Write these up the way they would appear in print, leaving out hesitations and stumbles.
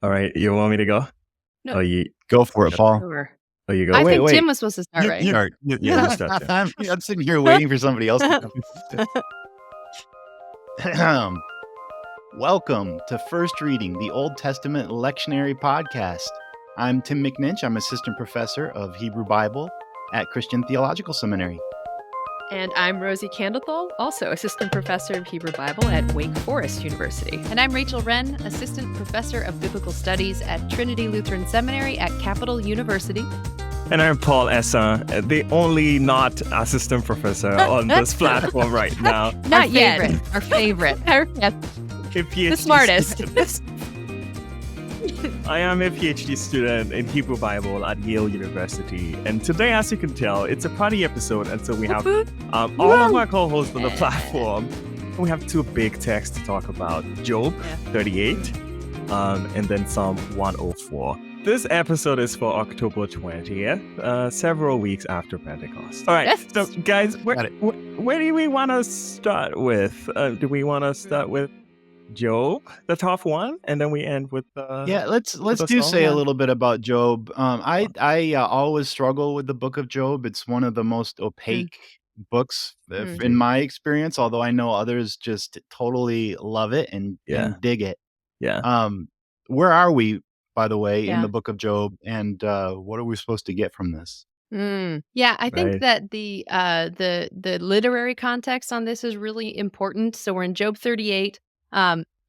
All right, you want me to go? No. Oh, you Go for it, Paul. Sure. Oh, you go. I wait, think wait. Tim was supposed to start, right? Start. You start, Tim. I'm sitting here waiting for somebody else to come. Welcome to First Reading, the Old Testament Lectionary Podcast. I'm Tim McNinch. I'm Assistant Professor of Hebrew Bible at Christian Theological Seminary. And I'm Rosie Candlethal, also Assistant Professor of Hebrew Bible at Wake Forest University. And I'm Rachel Wren, Assistant Professor of Biblical Studies at Trinity Lutheran Seminary at Capital University. And I'm Paul Essa, the only not assistant professor on this platform right now. Not yet. Our favorite. The smartest. I am a PhD student in Hebrew Bible at Yale University. And today, as you can tell, it's a party episode. And so we have all of our co-hosts on the platform. We have two big texts to talk about. Job 38 and then Psalm 104. This episode is for October 20th, several weeks after Pentecost. All right, Yes. so guys, where do we want to start with? Do we want to start with Job, the top one, and then we end with let's the do song? say a little bit about Job. I always struggle with the book of Job. It's one of the most opaque books in my experience, although I know others just totally love it and dig it. Yeah. Where are we, by the way, in Yeah. the book of Job, and what are we supposed to get from this? Yeah, I think Right. that the literary context on this is really important. So we're in Job 38.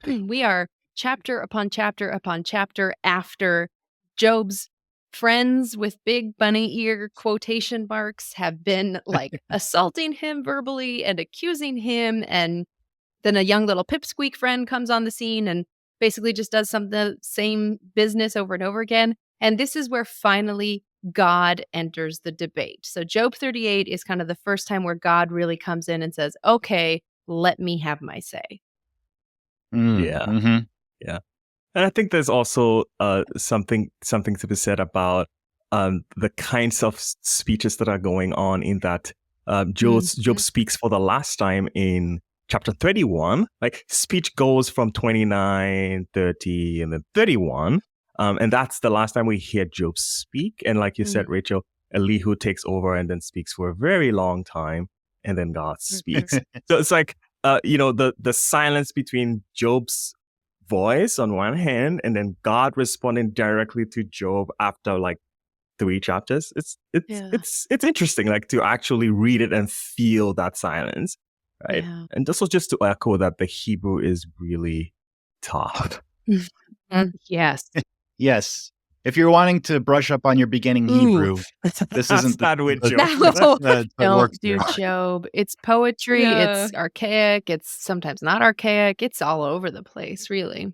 We are chapter upon chapter upon chapter after Job's friends with big bunny ear quotation marks have been like assaulting him verbally and accusing him. And then a young little pipsqueak friend comes on the scene and basically just does the same business over and over again. And this is where finally God enters the debate. So Job 38 is kind of the first time where God really comes in and says, okay, let me have my say. Yeah. Mhm. Yeah. And I think there's also something to be said about the kinds of speeches that are going on in that Job speaks for the last time in chapter 31. Like, speech goes from 29, 30, and then 31. And that's the last time we hear Job speak. And like you said, Rachel, Elihu takes over and then speaks for a very long time. And then God speaks. So it's like, the silence between Job's voice on one hand and then God responding directly to Job after like 3 chapters. It's interesting, like, to actually read it and feel that silence, right? Yeah. And this was just to echo that the Hebrew is really tough. Yes. Yes. If you're wanting to brush up on your beginning Hebrew, this isn't Start with Job. Don't do Job. It's poetry. Yeah. It's archaic. It's sometimes not archaic. It's all over the place, really.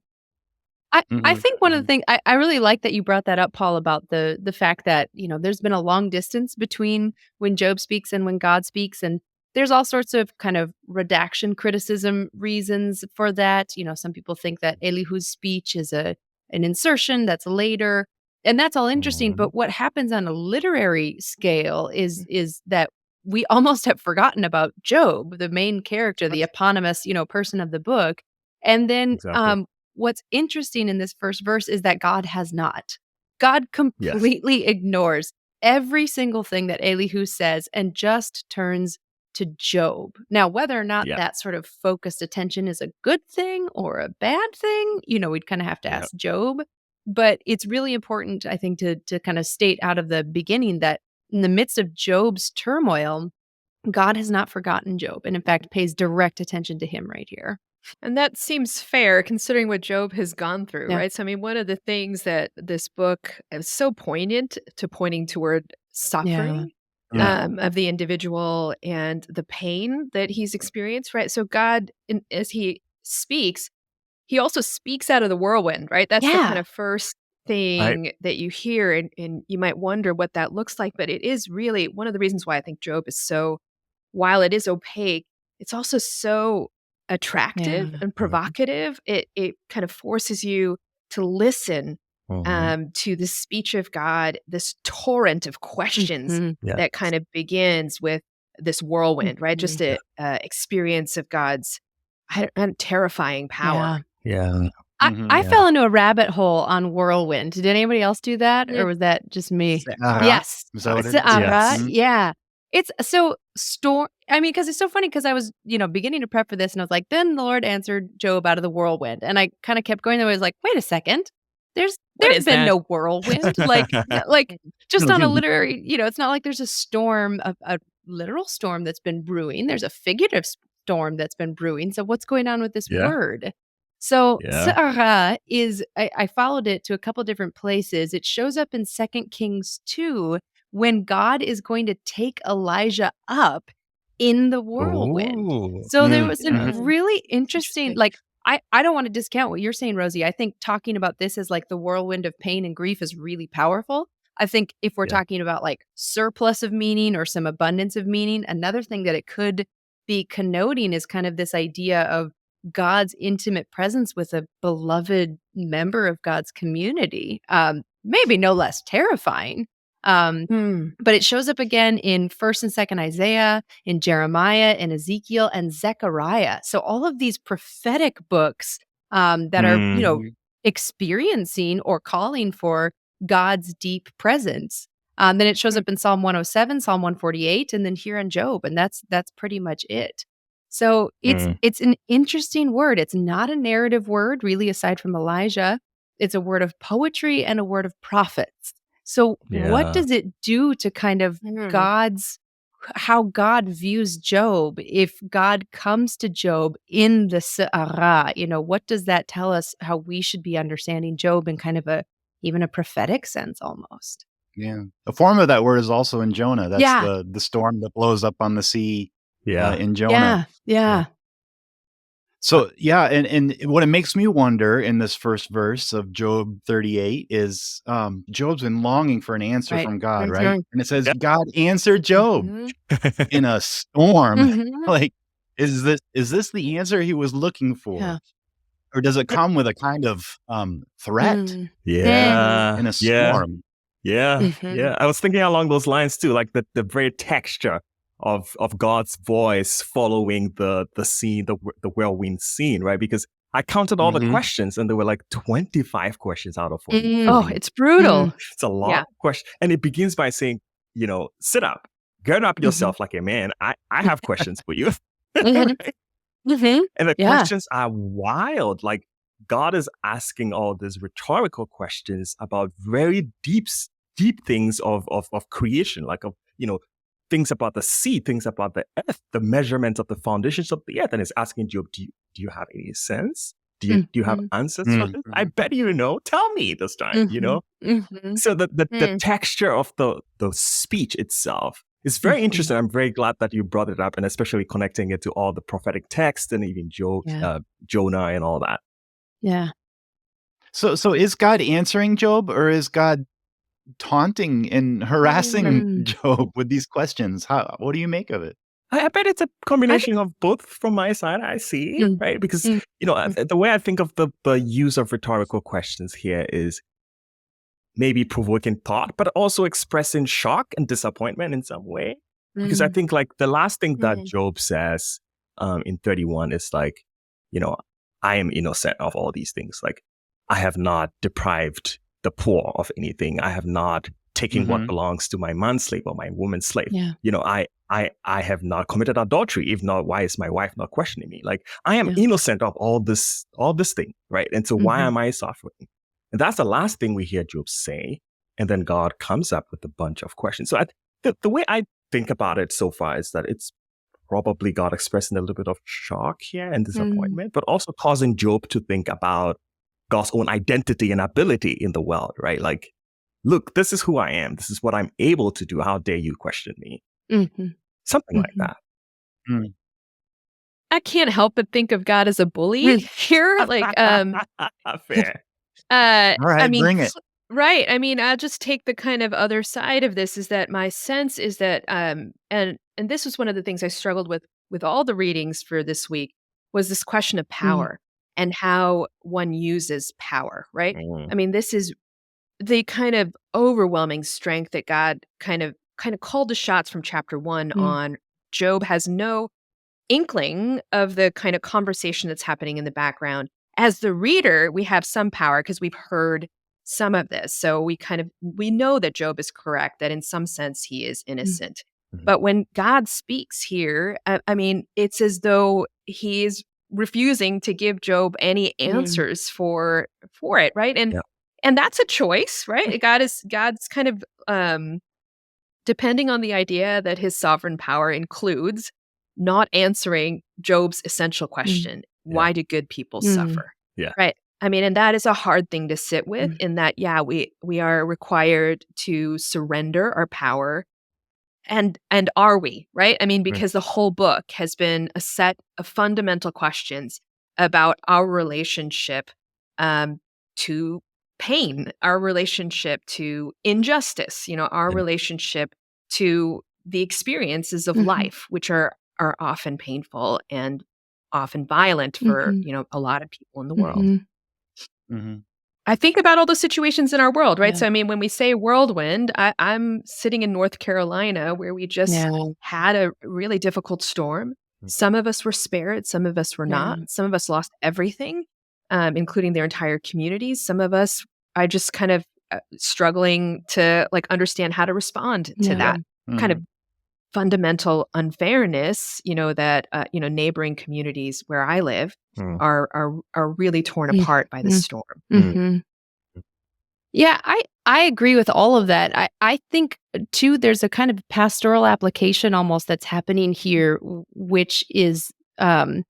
I think one of the things I really like that you brought that up, Paul, about the fact that, there's been a long distance between when Job speaks and when God speaks. And there's all sorts of kind of redaction criticism reasons for that. Some people think that Elihu's speech is an insertion that's later. And that's all interesting. But what happens on a literary scale is that we almost have forgotten about Job, the main character, the eponymous, person of the book. And then Exactly. what's interesting in this first verse is that God has not. God completely ignores every single thing that Elihu says and just turns to Job. Now, whether or not that sort of focused attention is a good thing or a bad thing, we'd kind of have to ask Job. But it's really important, I think, to kind of state out of the beginning that in the midst of Job's turmoil, God has not forgotten Job and, in fact, pays direct attention to him right here. And that seems fair considering what Job has gone through, right? So, I mean, one of the things that this book is so poignant to pointing toward suffering of the individual and the pain that he's experienced, right? So God, as he speaks, he also speaks out of the whirlwind, right? That's the kind of first thing that you hear, and you might wonder what that looks like. But it is really one of the reasons why I think Job is so, while it is opaque, it's also so attractive and provocative. It kind of forces you to listen to the speech of God, this torrent of questions that kind of begins with this whirlwind, right? Just an experience of God's terrifying power. Yeah. I fell into a rabbit hole on whirlwind. Did anybody else do that, or was that just me? Se'ara? Yes, Is that what it is? Se'ara, Mhm. yeah. It's so storm. I mean, because it's so funny because I was, beginning to prep for this, and I was like, then the Lord answered Job out of the whirlwind, and I kind of kept going there. I was like, wait a second, there's What is been that? no whirlwind, like just on a literary, it's not like there's a storm, a literal storm that's been brewing. There's a figurative storm that's been brewing. So what's going on with this Yeah. word? So Yeah. Se'ara is, I followed it to a couple different places. It shows up in 2 Kings 2 when God is going to take Elijah up in the whirlwind. Ooh. So there was a Mhm. really interesting, Interesting. like, I don't want to discount what you're saying, Rosie. I think talking about this as like the whirlwind of pain and grief is really powerful. I think if we're Yeah. talking about like surplus of meaning or some abundance of meaning, another thing that it could be connoting is kind of this idea of God's intimate presence with a beloved member of God's community. Maybe no less terrifying. But it shows up again in 1st and 2nd Isaiah, in Jeremiah, and Ezekiel, and Zechariah. So all of these prophetic books that are, Mhm. experiencing or calling for God's deep presence. Then it shows up in Psalm 107, Psalm 148, and then here in Job, and that's pretty much it. So Mm. it's an interesting word. It's not a narrative word, really, aside from Elijah. It's a word of poetry and a word of prophets. So what Yeah. does it do to kind of how God views Job if God comes to Job in the Se'ara? What does that tell us how we should be understanding Job in kind of even a prophetic sense almost? Yeah. A form of that word is also in Jonah. That's Yeah. the storm that blows up on the sea Yeah. in Jonah. Yeah. So yeah, and what it makes me wonder in this first verse of Job 38 is Job's been longing for an answer Right. from God, Mhm. right? And it says Yeah. God answered Job Mhm. in a storm. Mhm. Like, is this the answer he was looking for? Yeah. Or does it come with a kind of threat Mm. Yeah. in a Yeah. storm? Yeah. Mhm. Yeah. I was thinking along those lines too, like the very texture of God's voice following the scene, the whirlwind scene, right? Because I counted all the Mhm. questions, and there were like 25 questions out of 40. Oh, 40. it's brutal. It's a lot Yeah. of questions, and it begins by saying, sit up, gird up Mhm. yourself like a man. I have questions for you. Mhm. Right? Mhm. And the Yeah. questions are wild. Like God is asking all these rhetorical questions about very deep things of creation, like things about the sea, things about the earth, the measurement of the foundations of the earth, and is asking Job, do you have any sense? Do you have Mhm. answers for this? I bet you know. Tell me this time. Mhm. Mhm. So the Mm. texture of the speech itself is very Mhm. interesting. I'm very glad that you brought it up, and especially connecting it to all the prophetic text and even Yeah. Jonah and all that. Yeah. So is God answering Job, or is God taunting and harassing Mm. Job with these questions? What do you make of it? I bet it's a I think combination of both from my side. I see, Mm. right? Because Mm. the way I think of the use of rhetorical questions here is maybe provoking thought, but also expressing shock and disappointment in some way. Because I Mm. think like the last thing that Mm. Job says in 31 is like, I am innocent of all these things. Like, I have not deprived the poor of anything. I have not taken what Mhm. belongs to my manslave or my woman slave. Yeah. I have not committed adultery. If not, why is my wife not questioning me? Like, I am Yeah. innocent of all this thing, right? And so why Mhm. am I suffering? And that's the last thing we hear Job say. And then God comes up with a bunch of questions. So the way I think about it so far is that it's probably God expressing a little bit of shock here and Mm. disappointment, but also causing Job to think about God's own identity and ability in the world, right? Like, look, this is who I am. This is what I'm able to do. How dare you question me? Mhm. Something like Mhm. that. Mm. I can't help but think of God as a bully here. Like, Fair. All I right, mean, bring it. right. I mean, I'll just take the kind of other side of this is that my sense is that, and this was one of the things I struggled with all the readings for this week was this question of Mm. power and how one uses power, right? Mm. I mean, this is the kind of overwhelming strength that God kind of called the shots from chapter 1 Mm. on. Job has no inkling of the kind of conversation that's happening in the background. as the reader, we have some power because we've heard some of this. So we know that Job is correct, that in some sense he is innocent. Mhm. But when God speaks here, I mean, it's as though he is refusing to give Job any answers for it, right? And Yeah. and that's a choice, right? God's kind of depending on the idea that his sovereign power includes not answering Job's essential question, why do good people suffer? Yeah. Right. I mean, and that is a hard thing to sit with in that, yeah, we are required to surrender our power. And are we, right? I mean, because the whole book has been a set of fundamental questions about our relationship to pain, our relationship to injustice, our Yeah. relationship to the experiences of life, which are often painful and often violent for, a lot of people in the world. Mhm. I think about all those situations in our world, right? Yeah. So, I mean, when we say whirlwind, I'm sitting in North Carolina where we just had a really difficult storm. Some of us were spared, some of us were not. Some of us lost everything, including their entire communities. Some of us are just kind of struggling to understand how to respond to that kind of fundamental unfairness, that neighboring communities where I live are really torn apart by the storm. Yeah, I agree with all of that. I think too there's a kind of pastoral application almost that's happening here, which is I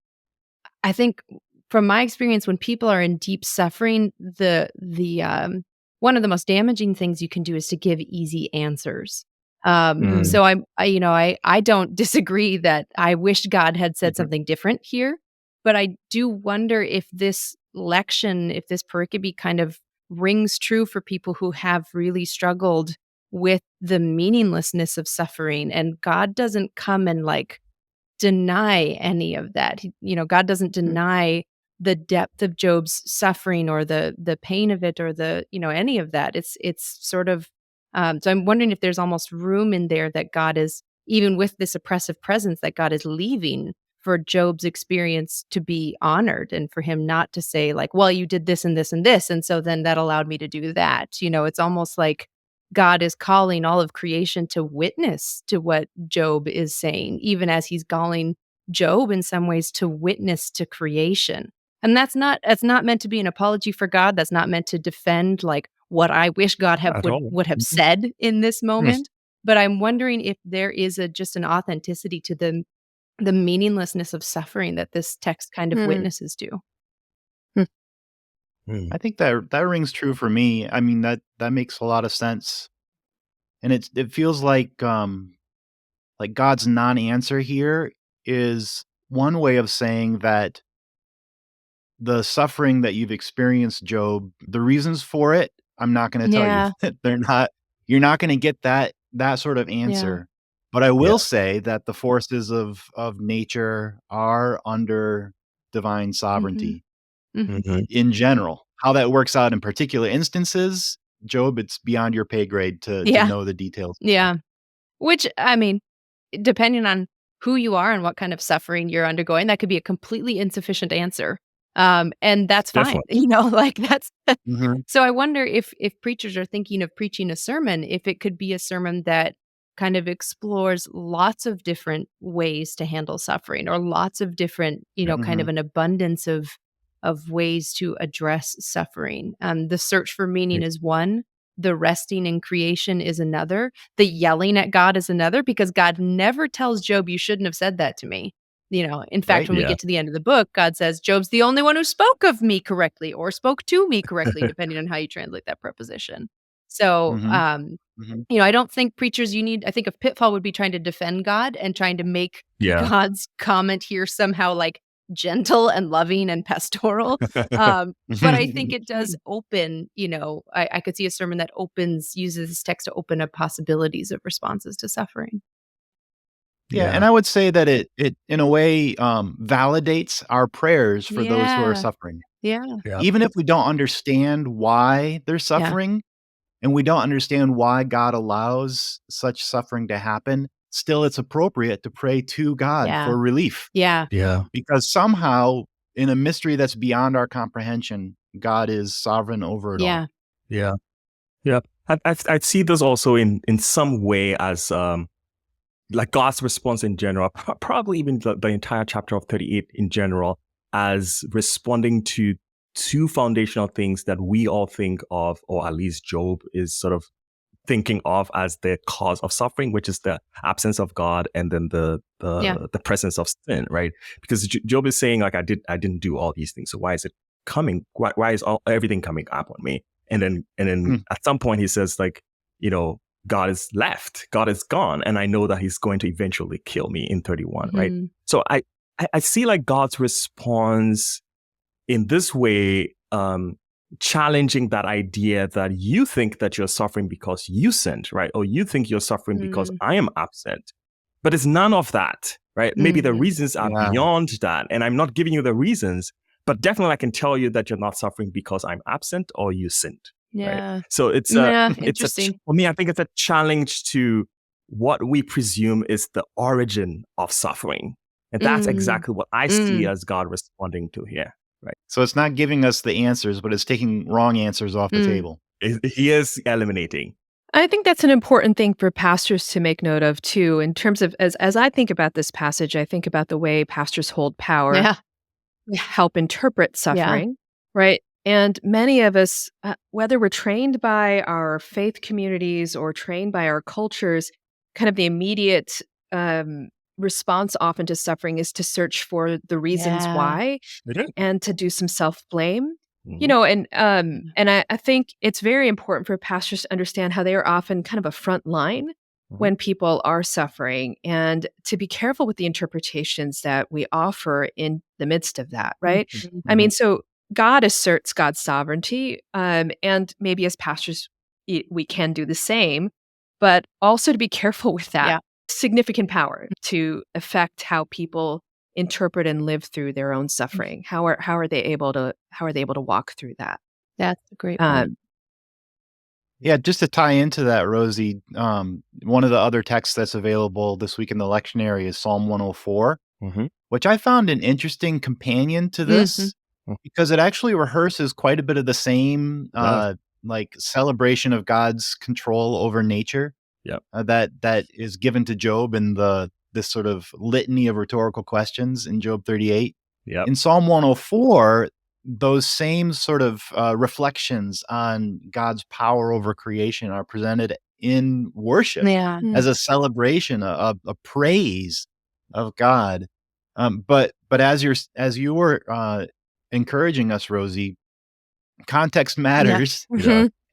think from my experience when people are in deep suffering, the one of the most damaging things you can do is to give easy answers. So I don't disagree that I wish God had said something different here, but I do wonder if this lection, if this pericope kind of rings true for people who have really struggled with the meaninglessness of suffering, and God doesn't come and deny any of that. God doesn't deny the depth of Job's suffering or the pain of it or any of that. It's sort of so I'm wondering if there's almost room in there that God is, even with this oppressive presence, that God is leaving for Job's experience to be honored and for him not to say well, you did this and this and this, and so then that allowed me to do that. It's almost like God is calling all of creation to witness to what Job is saying, even as he's calling Job in some ways to witness to creation. And that's not meant to be an apology for God. That's not meant to defend what I wish God At all. would have said in this moment. But I'm wondering if there is just an authenticity to the meaninglessness of suffering that this text kind of witnesses to. I think that rings true for me. I mean, that makes a lot of sense. And it feels like God's non-answer here is one way of saying that the suffering that you've experienced, Job, the reasons for it, I'm not going to tell you. You're not going to get that sort of answer. But I will say that the forces of nature are under divine sovereignty in general. How that works out in particular instances, Job, it's beyond your pay grade to know the details. Yeah. Which, I mean, depending on who you are and what kind of suffering you're undergoing, that could be a completely insufficient answer. And that's fine. Definitely. That's so I wonder if preachers are thinking of preaching a sermon, if it could be a sermon that kind of explores lots of different ways to handle suffering, or lots of different, kind of an abundance of ways to address suffering. The search for meaning is one. The resting in creation is another. The yelling at God is another, because God never tells Job, you shouldn't have said that to me. In fact, when we get to the end of the book, God says, Job's the only one who spoke of me correctly or spoke to me correctly, depending on how you translate that preposition. So, I don't think preachers, I think a pitfall would be trying to defend God and trying to make God's comment here somehow gentle and loving and pastoral. But I think it does open, I could see a sermon that uses this text to open up possibilities of responses to suffering. Yeah, and I would say that it in a way validates our prayers for those who are suffering. Yeah. Even if we don't understand why they're suffering, and we don't understand why God allows such suffering to happen, still it's appropriate to pray to God for relief. Yeah. Because somehow in a mystery that's beyond our comprehension, God is sovereign over it all. Yeah. I'd see this also in some way as like God's response in general, probably even the entire chapter of 38 in general, as responding to two foundational things that we all think of, or at least Job is sort of thinking of as the cause of suffering, which is the absence of God and then the presence of sin, right? Because Job is saying, like, I didn't do all these things, so why is it coming? Why is everything coming up on me? And then at some point he says, like, God is left, God is gone, and I know that he's going to eventually kill me in 31, right? So I see like God's response in this way, challenging that idea that you think that you're suffering because you sinned, right? Or you think you're suffering because I am absent. But it's none of that, right? Maybe the reasons are beyond that. And I'm not giving you the reasons, but definitely I can tell you that you're not suffering because I'm absent or you sinned. Yeah. Right? So it's interesting. for me, I think it's a challenge to what we presume is the origin of suffering. And that's exactly what I see as God responding to here. Right. So it's not giving us the answers, but it's taking wrong answers off the table. He is eliminating. I think that's an important thing for pastors to make note of too, in terms of as I think about this passage, I think about the way pastors hold power, help interpret suffering, right? And many of us, whether we're trained by our faith communities or trained by our cultures, kind of the immediate response often to suffering is to search for the reasons why and to do some self-blame. And I think it's very important for pastors to understand how they are often kind of a front line when people are suffering, and to be careful with the interpretations that we offer in the midst of that, right? I mean, so God asserts God's sovereignty, and maybe as pastors, we can do the same, but also to be careful with that significant power to affect how people interpret and live through their own suffering. How are they able to walk through that? That's a great point. Yeah, just to tie into that, Rosie, one of the other texts that's available this week in the lectionary is Psalm 104, which I found an interesting companion to this because it actually rehearses quite a bit of the same like celebration of God's control over nature that is given to Job in this sort of litany of rhetorical questions in Job 38. In Psalm 104, those same sort of reflections on God's power over creation are presented in worship as a celebration, a praise of God. But as you were encouraging us, Rosie, context matters,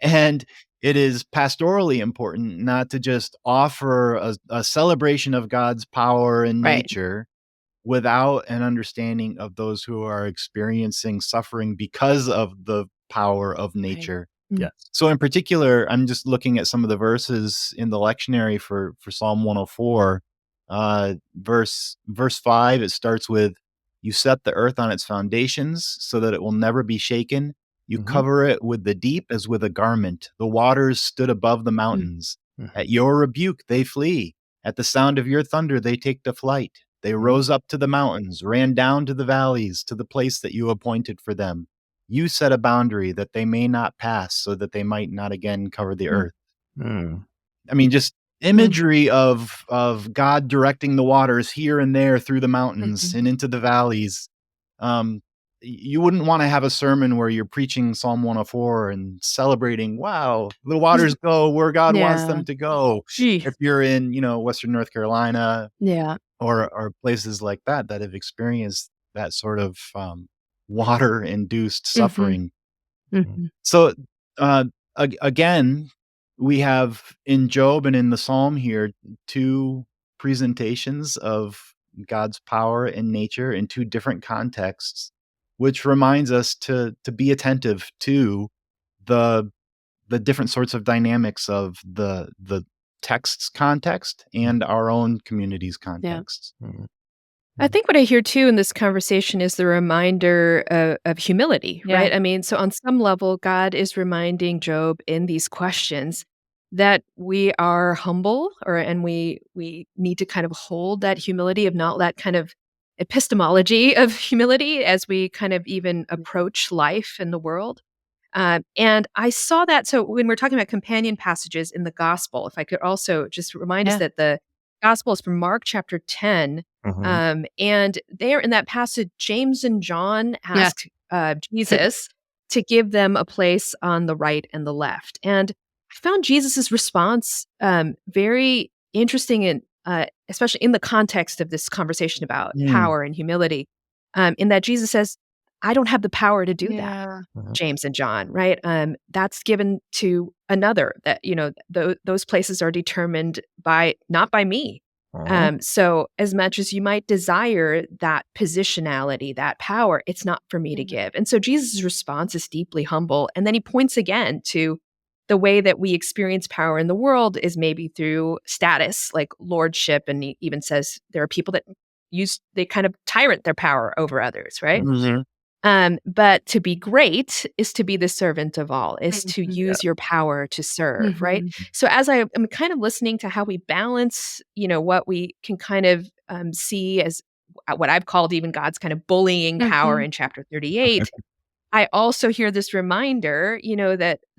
and it is pastorally important not to just offer a celebration of God's power in nature without an understanding of those who are experiencing suffering because of the power of nature. So in particular, I'm just looking at some of the verses in the lectionary for Psalm 104. Verse 5, it starts with, "You set the earth on its foundations so that it will never be shaken. You cover it with the deep as with a garment. The waters stood above the mountains. At your rebuke they flee. At the sound of your thunder they take to flight. They rose up to the mountains, ran down to the valleys, to the place that you appointed for them. You set a boundary that they may not pass, so that they might not again cover the earth." I mean, just imagery of God directing the waters here and there through the mountains and into the valleys. You wouldn't want to have a sermon where you're preaching Psalm 104 and celebrating, wow, the waters go where God wants them to go. If you're in, Western North Carolina, or places like that have experienced that sort of water-induced suffering. So again, we have in Job and in the Psalm here two presentations of God's power in nature in two different contexts, which reminds us to be attentive to the different sorts of dynamics of the text's context and our own community's context. I think what I hear too in this conversation is the reminder of humility, right? I mean, so on some level, God is reminding Job in these questions that we are humble, and we need to kind of hold that humility of not let kind of epistemology of humility as we kind of even approach life in the world. And I saw that. So when we're talking about companion passages in the gospel, if I could also just remind us Yeah. that the gospel is from Mark chapter 10. And there in that passage, James and John ask Jesus to give them a place on the right and the left. And I found Jesus's response very interesting, and especially in the context of this conversation about power and humility, in that Jesus says, I don't have the power to do that, James and John, right? That's given to another. That those places are determined not by me. So as much as you might desire that positionality, that power, it's not for me to give. And so Jesus' response is deeply humble. And then he points again to the way that we experience power in the world is maybe through status, like lordship. And he even says there are people that they kind of tyrant their power over others, right? But to be great is to be the servant of all, is to use your power to serve, right? So as I am kind of listening to how we balance, what we can kind of see as what I've called even God's kind of bullying power in chapter 38, I also hear this reminder,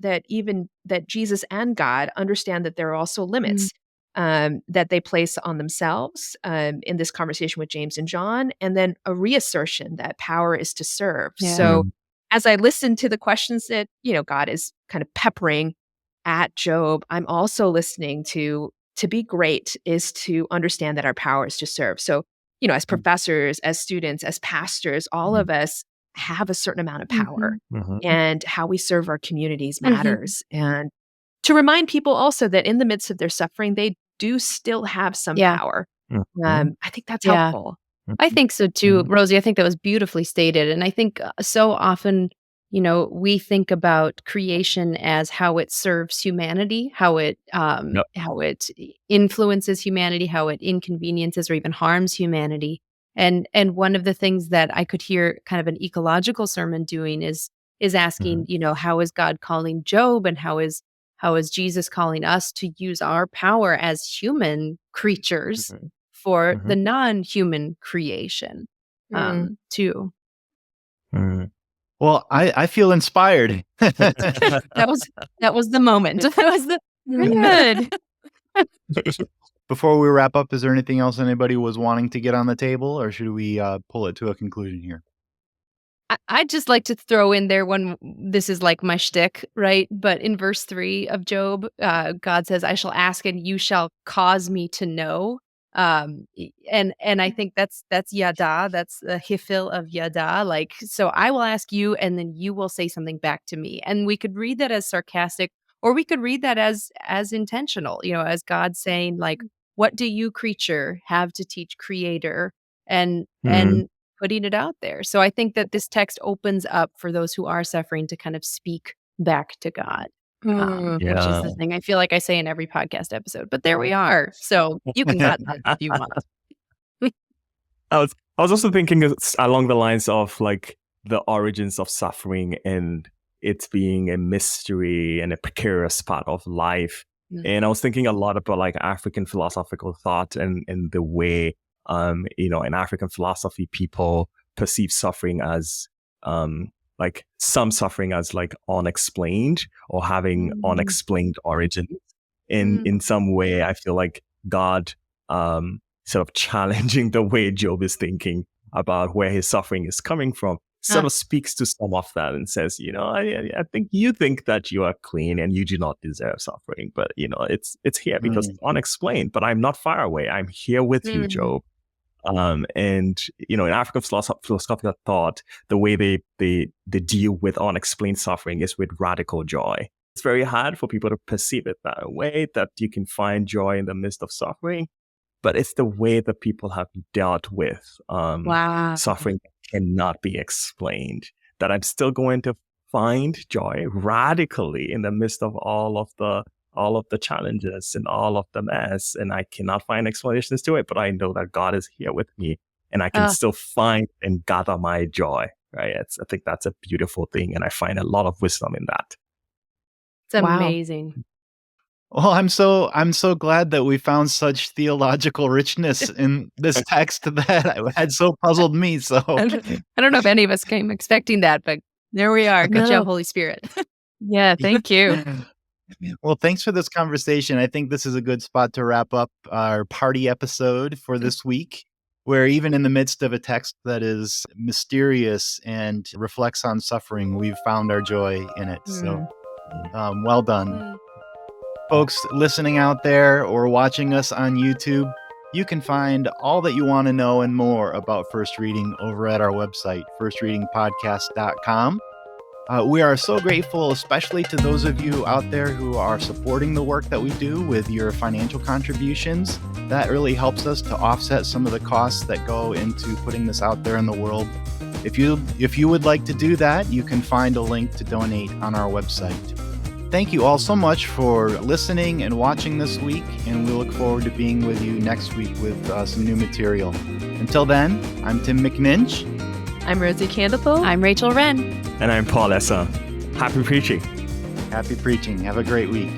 that Jesus and God understand that there are also limits that they place on themselves in this conversation with James and John, and then a reassertion that power is to serve. Yeah. So as I listen to the questions that, God is kind of peppering at Job, I'm also listening to be great is to understand that our power is to serve. So, as professors, as students, as pastors, all of us have a certain amount of power, and how we serve our communities matters. And to remind people also that in the midst of their suffering, they do still have some power. I think that's helpful. I think so too, Rosie. I think that was beautifully stated. And I think so often, we think about creation as how it serves humanity, how it influences humanity, how it inconveniences or even harms humanity. And one of the things that I could hear kind of an ecological sermon doing is asking, how is God calling Job, and how is Jesus calling us to use our power as human creatures for the non-human creation too. Well, I feel inspired. That was the moment. That was the good. Before we wrap up, is there anything else anybody was wanting to get on the table, or should we pull it to a conclusion here? I'd just like to throw in there this is like my shtick, right? But in verse 3 of Job, God says, I shall ask and you shall cause me to know. And I think that's yada, that's the hifil of yada. Like, so I will ask you and then you will say something back to me. And we could read that as sarcastic, or we could read that as intentional, as God saying, like, what do you, creature, have to teach creator? And putting it out there. So I think that this text opens up for those who are suffering to kind of speak back to God, which is the thing I feel like I say in every podcast episode. But there we are. So you can cut that if you want. I was also thinking along the lines of like the origins of suffering and it being a mystery and a precarious part of life. And I was thinking a lot about like African philosophical thought and the way in African philosophy, people perceive suffering as like some suffering as like unexplained or having unexplained origins. In some way, I feel like God sort of challenging the way Job is thinking about where his suffering is coming from, sort of speaks to some of that and says, I think you think that you are clean and you do not deserve suffering, but it's here because it's unexplained. But I'm not far away. I'm here with you, Job. And in African philosophical thought, the way they deal with unexplained suffering is with radical joy. It's very hard for people to perceive it that way, that you can find joy in the midst of suffering. But it's the way that people have dealt with suffering that cannot be explained, that I'm still going to find joy radically in the midst of all of the challenges and all of the mess. And I cannot find explanations to it, but I know that God is here with me and I can still find and gather my joy, right? I think that's a beautiful thing. And I find a lot of wisdom in that. It's amazing. Well, I'm so glad that we found such theological richness in this text that had so puzzled me. So I don't know if any of us came expecting that, but there we are. Good job, Holy Spirit. Yeah, thank you. Well, thanks for this conversation. I think this is a good spot to wrap up our party episode for this week, where even in the midst of a text that is mysterious and reflects on suffering, we've found our joy in it. So well done. Folks listening out there or watching us on YouTube, you can find all that you want to know and more about First Reading over at our website, firstreadingpodcast.com. We are so grateful, especially to those of you out there who are supporting the work that we do with your financial contributions. That really helps us to offset some of the costs that go into putting this out there in the world. If you would like to do that, you can find a link to donate on our website. Thank you all so much for listening and watching this week, and we look forward to being with you next week with some new material. Until then, I'm Tim McNinch. I'm Rosie Candlethal. I'm Rachel Wren. And I'm Paul Essa. Happy preaching. Happy preaching. Have a great week.